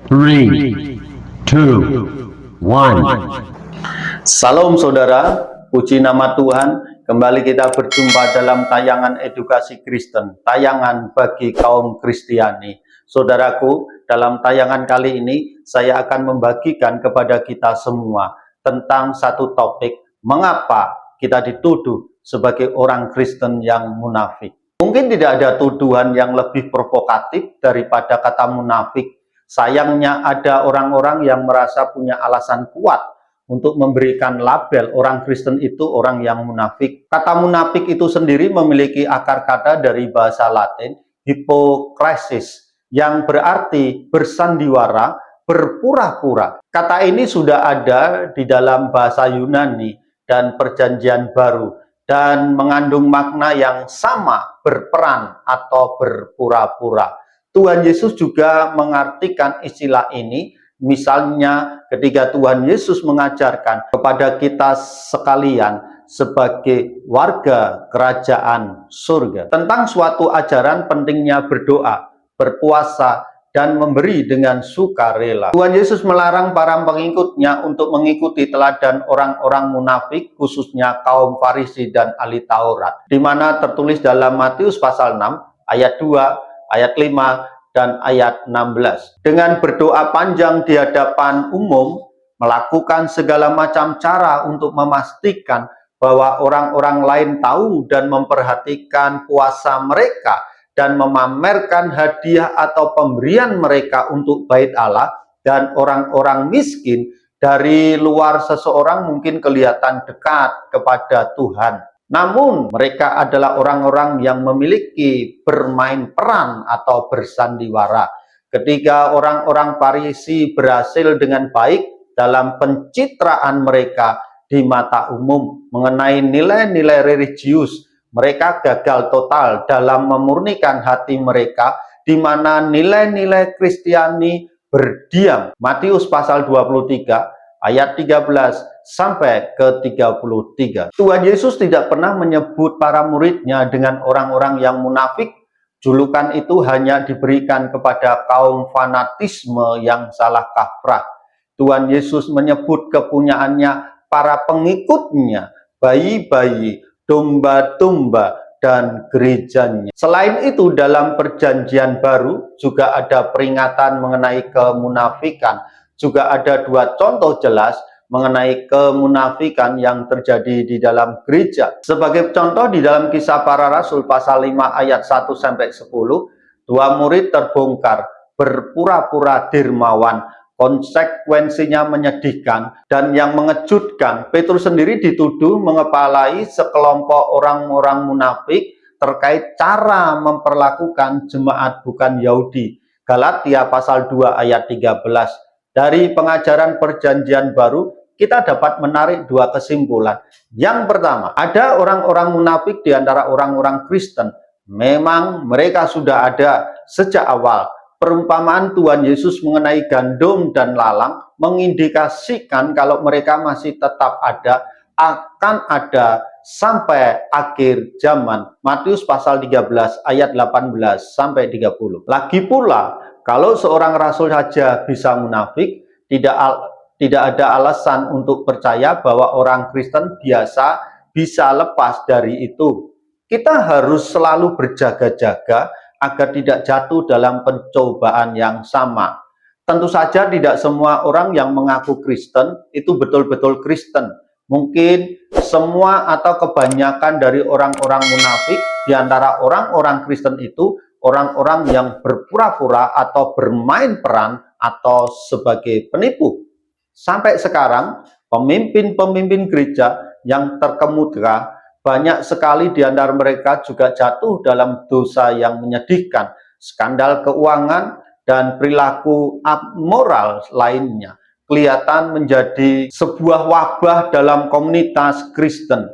Three, two, one. Salam saudara, puji nama Tuhan. Kembali kita berjumpa dalam tayangan edukasi Kristen, tayangan bagi kaum Kristiani. Saudaraku, dalam tayangan kali ini saya akan membagikan kepada kita semua tentang satu topik, mengapa kita dituduh sebagai orang Kristen yang munafik. Mungkin tidak ada tuduhan yang lebih provokatif daripada kata munafik. Sayangnya ada orang-orang yang merasa punya alasan kuat untuk memberikan label orang Kristen itu orang yang munafik. Kata munafik itu sendiri memiliki akar kata dari bahasa Latin, hypokresis, yang berarti bersandiwara, berpura-pura. Kata ini sudah ada di dalam bahasa Yunani dan Perjanjian Baru, dan mengandung makna yang sama, berperan atau berpura-pura. Tuhan Yesus juga mengartikan istilah ini, misalnya ketika Tuhan Yesus mengajarkan kepada kita sekalian sebagai warga kerajaan surga tentang suatu ajaran pentingnya berdoa, berpuasa, dan memberi dengan sukarela. Tuhan Yesus melarang para pengikutnya untuk mengikuti teladan orang-orang munafik, khususnya kaum Farisi dan ahli Taurat, di mana tertulis dalam Matius pasal 6 ayat 2, ayat 5, dan ayat 16. Dengan berdoa panjang di hadapan umum, melakukan segala macam cara untuk memastikan bahwa orang-orang lain tahu dan memperhatikan puasa mereka, dan memamerkan hadiah atau pemberian mereka untuk bait Allah dan orang-orang miskin. Dari luar seseorang mungkin kelihatan dekat kepada Tuhan. Namun mereka adalah orang-orang yang memiliki bermain peran atau bersandiwara. Ketika orang-orang Farisi berhasil dengan baik dalam pencitraan mereka di mata umum mengenai nilai-nilai religius, mereka gagal total dalam memurnikan hati mereka, di mana nilai-nilai Kristiani berdiam. Matius pasal 23 ayat 13 sampai ke 33. Tuhan Yesus tidak pernah menyebut para muridnya dengan orang-orang yang munafik. Julukan itu hanya diberikan kepada kaum fanatisme yang salah kaprah. Tuhan Yesus menyebut kepunyaannya para pengikutnya, bayi-bayi, domba-domba, dan gerejanya. Selain itu, dalam Perjanjian Baru juga ada peringatan mengenai kemunafikan. Juga ada dua contoh jelas mengenai kemunafikan yang terjadi di dalam gereja. Sebagai contoh, di dalam Kisah Para Rasul pasal 5 ayat 1-10, dua murid terbongkar berpura-pura dermawan. Konsekuensinya menyedihkan dan yang mengejutkan, Petrus sendiri dituduh mengepalai sekelompok orang-orang munafik terkait cara memperlakukan jemaat bukan Yahudi. Galatia pasal 2 ayat 13. Dari pengajaran Perjanjian Baru, kita dapat menarik dua kesimpulan. Yang pertama, ada orang-orang munafik di antara orang-orang Kristen. Memang mereka sudah ada sejak awal. Perumpamaan Tuhan Yesus mengenai gandum dan lalang mengindikasikan kalau mereka masih tetap ada, akan ada sampai akhir zaman. Matius pasal 13 ayat 18-30. Lagi pula, kalau seorang rasul saja bisa munafik, tidak ada alasan untuk percaya bahwa orang Kristen biasa bisa lepas dari itu. Kita harus selalu berjaga-jaga agar tidak jatuh dalam pencobaan yang sama. Tentu saja tidak semua orang yang mengaku Kristen itu betul-betul Kristen. Mungkin semua atau kebanyakan dari orang-orang munafik di antara orang-orang Kristen itu orang-orang yang berpura-pura atau bermain peran atau sebagai penipu. Sampai sekarang, pemimpin-pemimpin gereja yang terkemuka, banyak sekali di antara mereka juga jatuh dalam dosa yang menyedihkan, skandal keuangan, dan perilaku amoral lainnya. Kelihatan menjadi sebuah wabah dalam komunitas Kristen.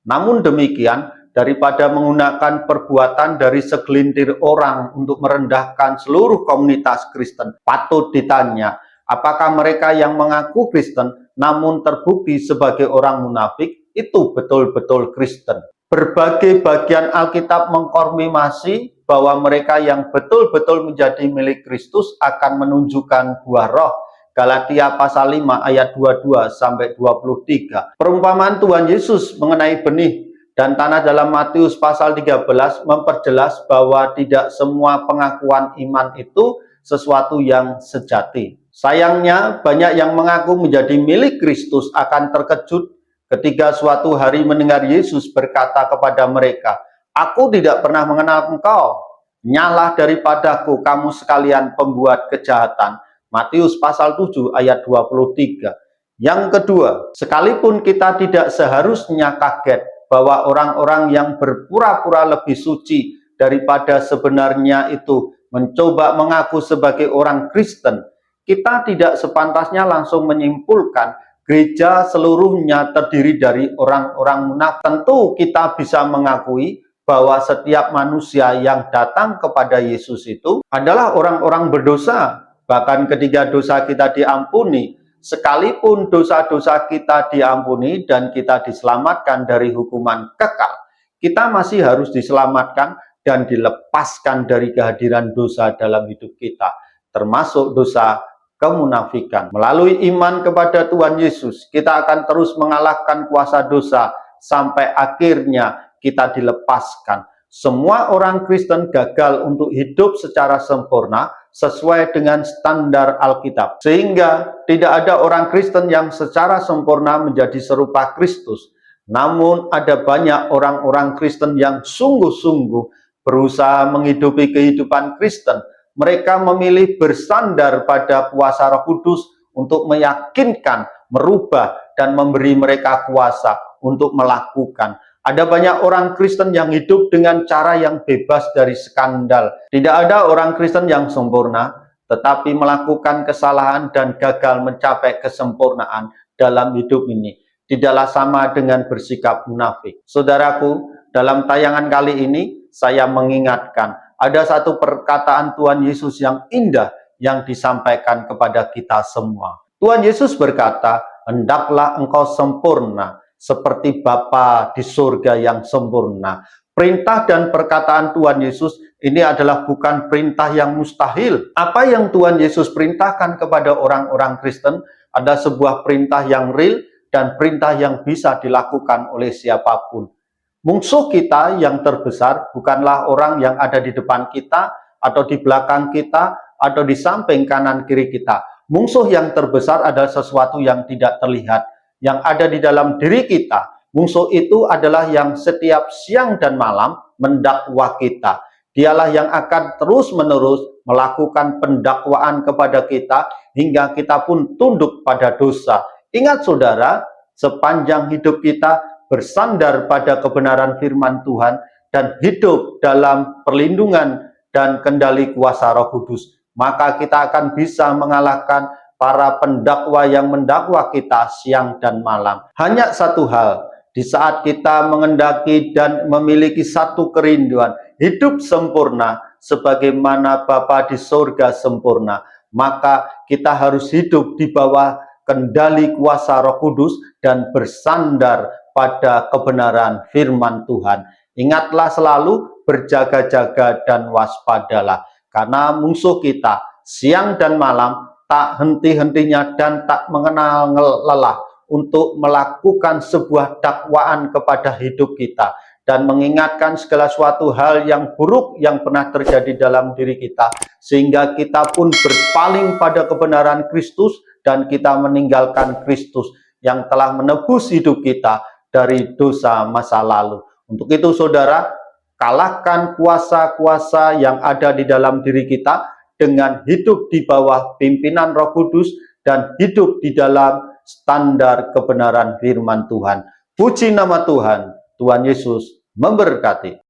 Namun demikian, daripada menggunakan perbuatan dari segelintir orang untuk merendahkan seluruh komunitas Kristen, patut ditanya, apakah mereka yang mengaku Kristen namun terbukti sebagai orang munafik itu betul-betul Kristen? Berbagai bagian Alkitab mengkonfirmasi bahwa mereka yang betul-betul menjadi milik Kristus akan menunjukkan buah roh. Galatia pasal 5 ayat 22 sampai 23. Perumpamaan Tuhan Yesus mengenai benih dan tanah dalam Matius pasal 13 memperjelas bahwa tidak semua pengakuan iman itu sesuatu yang sejati. Sayangnya, banyak yang mengaku menjadi milik Kristus akan terkejut ketika suatu hari mendengar Yesus berkata kepada mereka, "Aku tidak pernah mengenal engkau. Nyalah daripadaku kamu sekalian pembuat kejahatan." Matius pasal 7 ayat 23. Yang kedua, sekalipun kita tidak seharusnya kaget bahwa orang-orang yang berpura-pura lebih suci daripada sebenarnya itu mencoba mengaku sebagai orang Kristen, kita tidak sepantasnya langsung menyimpulkan gereja seluruhnya terdiri dari orang-orang munafik. Tentu kita bisa mengakui bahwa setiap manusia yang datang kepada Yesus itu adalah orang-orang berdosa. Bahkan ketika dosa kita diampuni, sekalipun dosa-dosa kita diampuni dan kita diselamatkan dari hukuman kekal, kita masih harus diselamatkan dan dilepaskan dari kehadiran dosa dalam hidup kita, termasuk dosa kemunafikan. Melalui iman kepada Tuhan Yesus, kita akan terus mengalahkan kuasa dosa sampai akhirnya kita dilepaskan. Semua orang Kristen gagal untuk hidup secara sempurna sesuai dengan standar Alkitab, sehingga tidak ada orang Kristen yang secara sempurna menjadi serupa Kristus. Namun ada banyak orang-orang Kristen yang sungguh-sungguh berusaha menghidupi kehidupan Kristen. Mereka memilih bersandar pada kuasa Roh Kudus untuk meyakinkan, merubah, dan memberi mereka kuasa untuk melakukan. Ada banyak orang Kristen yang hidup dengan cara yang bebas dari skandal. Tidak ada orang Kristen yang sempurna, tetapi melakukan kesalahan dan gagal mencapai kesempurnaan dalam hidup ini. Tidaklah sama dengan bersikap munafik. Saudaraku, dalam tayangan kali ini saya mengingatkan, ada satu perkataan Tuhan Yesus yang indah yang disampaikan kepada kita semua. Tuhan Yesus berkata, "Hendaklah engkau sempurna seperti Bapa di surga yang sempurna." Perintah dan perkataan Tuhan Yesus ini adalah bukan perintah yang mustahil. Apa yang Tuhan Yesus perintahkan kepada orang-orang Kristen ada sebuah perintah yang real dan perintah yang bisa dilakukan oleh siapapun. Musuh kita yang terbesar bukanlah orang yang ada di depan kita, atau di belakang kita, atau di samping kanan kiri kita. Musuh yang terbesar adalah sesuatu yang tidak terlihat, yang ada di dalam diri kita. Musuh itu adalah yang setiap siang dan malam mendakwa kita. Dialah yang akan terus-menerus melakukan pendakwaan kepada kita hingga kita pun tunduk pada dosa. Ingat saudara, sepanjang hidup kita bersandar pada kebenaran firman Tuhan dan hidup dalam perlindungan dan kendali kuasa Roh Kudus, maka kita akan bisa mengalahkan para pendakwa yang mendakwa kita siang dan malam. Hanya satu hal, di saat kita mengendaki dan memiliki satu kerinduan, hidup sempurna sebagaimana Bapa di surga sempurna, maka kita harus hidup di bawah kendali kuasa Roh Kudus dan bersandar pada kebenaran firman Tuhan. Ingatlah selalu, berjaga-jaga dan waspadalah, karena musuh kita siang dan malam tak henti-hentinya dan tak mengenal lelah untuk melakukan sebuah dakwaan kepada hidup kita dan mengingatkan segala suatu hal yang buruk yang pernah terjadi dalam diri kita, sehingga kita pun berpaling pada kebenaran Kristus dan kita meninggalkan Kristus yang telah menebus hidup kita dari dosa masa lalu. Untuk itu saudara, kalahkan kuasa-kuasa yang ada di dalam diri kita dengan hidup di bawah pimpinan Roh Kudus dan hidup di dalam standar kebenaran firman Tuhan. Puji nama Tuhan. Tuhan Yesus memberkati.